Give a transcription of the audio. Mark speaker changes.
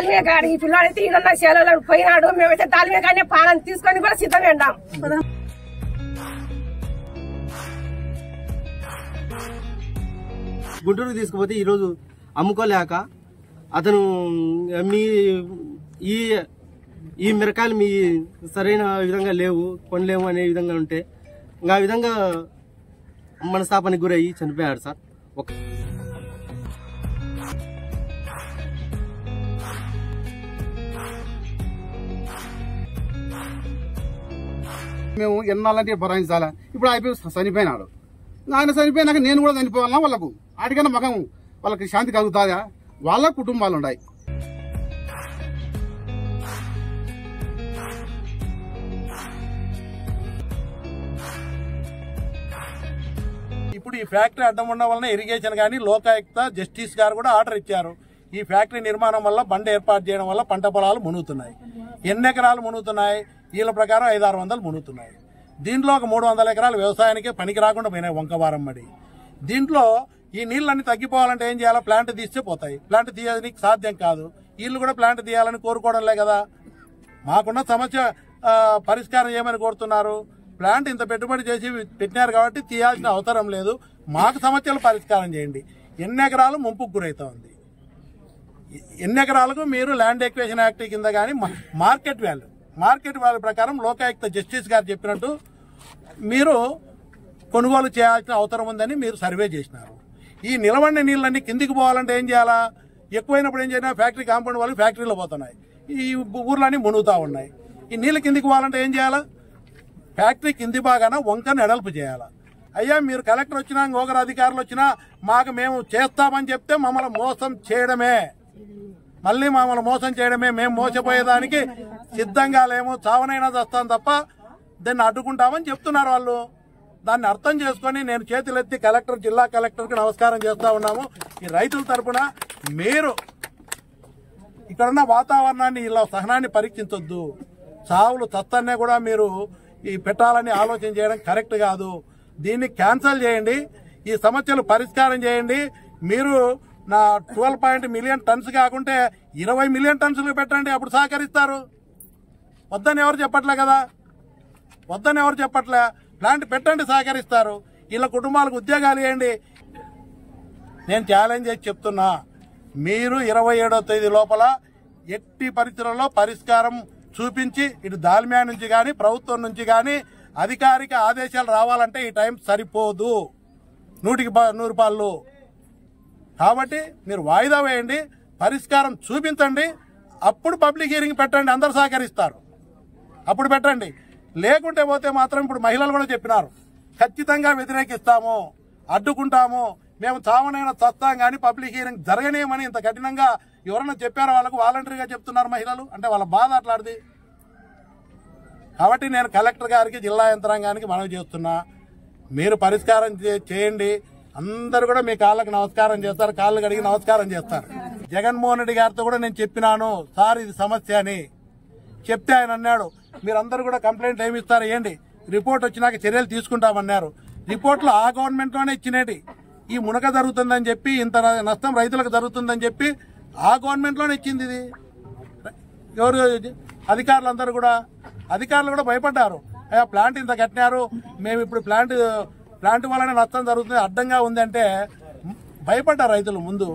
Speaker 1: దాల్మే గాడి ఈ పిల్లాడైతే ఈయన సేలలో పోయినాడు. మేమైతే దాల్మే గాడిని పాలన తీసుకొని కూడా సిద్ధంగా ఉన్నాం.
Speaker 2: గుంటూరుకు తీసుకుపోతే ఈరోజు అమ్ముకోలేక అతను మీ ఈ మిరకాయలు మీ సరైన విధంగా లేవు, కొనలేము అనే విధంగా ఉంటే ఇంకా ఆ విధంగా మనస్తాపానికి గురయ్యి చనిపోయాడు సార్.
Speaker 3: మేము ఎన్నాళ్ళంటే భరాయించాలా, ఇప్పుడు అయిపోయి చనిపోయినాడు. ఆయన చనిపోయినాక నేను కూడా చనిపోవాలన్నా వాళ్ళకు ఆటికన్నా మగం వాళ్ళకి శాంతి కలుగుతుందా? వాళ్ళ కుటుంబాలు ఉన్నాయి.
Speaker 4: ఇప్పుడు ఈ ఫ్యాక్టరీ అడ్డం ఉండడం వలన ఇరిగేషన్ కానీ లోకాయుక్త జస్టిస్ గారు కూడా ఆర్డర్ ఇచ్చారు. ఈ ఫ్యాక్టరీ నిర్మాణం వల్ల బండ ఏర్పాటు చేయడం వల్ల పంట పొలాలు మునుగుతున్నాయి. ఎన్ని ఎకరాలు మునుగుతున్నాయి? వీళ్ళ ప్రకారం 500-600 మునుగుతున్నాయి. దీంట్లో ఒక 300 ఎకరాలు వ్యవసాయానికే పనికి రాకుండా పోయినాయి వంకవారం మడి. దీంట్లో ఈ నీళ్ళన్నీ తగ్గిపోవాలంటే ఏం చేయాలా? ప్లాంట్ తీస్తే పోతాయి. ప్లాంట్ తీయడానికి సాధ్యం కాదు. వీళ్ళు కూడా ప్లాంట్ తీయాలని కోరుకోవడంలే కదా. మాకున్న సమస్య పరిష్కారం చేయమని కోరుతున్నారు. ప్లాంట్ ఇంత పెట్టుబడి చేసి పెట్టినారు కాబట్టి తీయాల్సిన అవసరం లేదు. మాకు సమస్యలు పరిష్కారం చేయండి. ఎన్ని ఎకరాలు ముంపుకు గురవుతా ఉంది? ఎన్ని ఎకరాలకు మీరు ల్యాండ్ ఎక్వేషన్ యాక్ట్ కింద కానీ మార్కెట్ వాల్యూ ప్రకారం లోకాయుక్త జస్టిస్ గారు చెప్పినట్టు మీరు కొనుగోలు చేయాల్సిన అవసరం ఉందని మీరు సర్వే చేసినారు. ఈ నిలబడిన నీళ్ళన్నీ కిందికి పోవాలంటే ఏం చేయాలా? ఎక్కువైనప్పుడు ఏం చేయాలి? ఫ్యాక్టరీ కాంపౌండ్ వాళ్ళు ఫ్యాక్టరీలో పోతున్నాయి. ఈ ఊర్లన్నీ మునుగుతా ఉన్నాయి. ఈ నీళ్ళు కిందికి పోవాలంటే ఏం చేయాలా? ఫ్యాక్టరీ కింది బాగాన వంకను ఎడల్పు చేయాలా? అయ్యా మీరు కలెక్టర్ వచ్చినా ఇంకొకరు అధికారులు వచ్చినా మాకు మేము చేస్తామని చెప్తే మమ్మల్ని మోసం చేయడమే, మళ్ళీ మమ్మల్ని మోసం చేయడమే. మేము మోసపోయేదానికి సిద్ధంగా లేము, చావనైనా చేస్తాం తప్ప దాన్ని అడ్డుకుంటామని చెప్తున్నారు వాళ్ళు. దాన్ని అర్థం చేసుకొని నేను చేతులెత్తి జిల్లా కలెక్టర్కి నమస్కారం చేస్తా ఉన్నాము. ఈ రైతుల తరఫున మీరు ఇక్కడున్న వాతావరణాన్ని ఇలా సహనాన్ని పరీక్షించొద్దు. చావులు చత్తన్నే కూడా మీరు ఈ పెట్టాలని ఆలోచన చేయడం కరెక్ట్ కాదు. దీన్ని క్యాన్సిల్ చేయండి. ఈ సమస్యలు పరిష్కారం చేయండి. మీరు నా 12 మిలియన్ టన్స్ కాకుంటే 20 మిలియన్ టన్సులు పెట్టండి, అప్పుడు సహకరిస్తారు. వద్దని ఎవరు చెప్పట్లే కదా, వద్దని ఎవరు చెప్పట్లే. ప్లాంట్ పెట్టండి, సహకరిస్తారు. వీళ్ళ కుటుంబాలకు ఉద్యోగాలు ఇవ్వండి. నేను ఛాలెంజ్ చేసి చెప్తున్నా, మీరు 27వ తేదీ లోపల ఎట్టి పరిస్థితుల్లో పరిష్కారం చూపించి ఇటు దాల్మియా నుంచి కానీ ప్రభుత్వం నుంచి కానీ అధికారిక ఆదేశాలు రావాలంటే ఈ టైం సరిపోదు, 100కి 100 పాళ్ళు. కాబట్టి మీరు వాయిదా వేయండి, పరిష్కారం చూపించండి, అప్పుడు పబ్లిక్ హియరింగ్ పెట్టండి, అందరు సహకరిస్తారు. అప్పుడు పెట్టండి. లేకుంటే పోతే మాత్రం ఇప్పుడు మహిళలు కూడా చెప్పినారు, ఖచ్చితంగా వ్యతిరేకిస్తాము, అడ్డుకుంటాము, మేము చావనైనా చస్తాం కానీ పబ్లిక్ హియరింగ్ జరగనేమని ఇంత కఠినంగా ఎవరన్నా చెప్పారో వాళ్ళకు వాలంటరీగా చెప్తున్నారు మహిళలు. అంటే వాళ్ళ బాధ అట్లాంటిది. కాబట్టి నేను కలెక్టర్ గారికి జిల్లా యంత్రాంగానికి మనవి చేస్తున్నా, మీరు పరిష్కారం చేయండి. అందరు కూడా మీ కాళ్ళకి నమస్కారం చేస్తారు, కాళ్ళు కడిగి నమస్కారం చేస్తారు. జగన్మోహన్ రెడ్డి గారితో కూడా నేను చెప్పినాను, సార్ ఇది సమస్య అని చెప్తే ఆయన అన్నాడు, మీరందరూ కూడా కంప్లైంట్ ఏమి ఇస్తారు ఏంటి, రిపోర్ట్ వచ్చినాక చర్యలు తీసుకుంటామన్నారు. రిపోర్ట్లు ఆ గవర్నమెంట్లోనే ఇచ్చినేటి. ఈ మునక జరుగుతుందని చెప్పి, ఇంత నష్టం రైతులకు జరుగుతుందని చెప్పి ఆ గవర్నమెంట్లోనే ఇచ్చింది. ఇది ఎవరు అధికారులు కూడా భయపడ్డారు. అయ్యా ప్లాంట్ ఇంత కట్టినారు, మేము ఇప్పుడు ప్లాంట్ వల్లనే నష్టం జరుగుతుంది, అడ్డంగా ఉంది అంటే భయపడ్డారు రైతులు ముందు.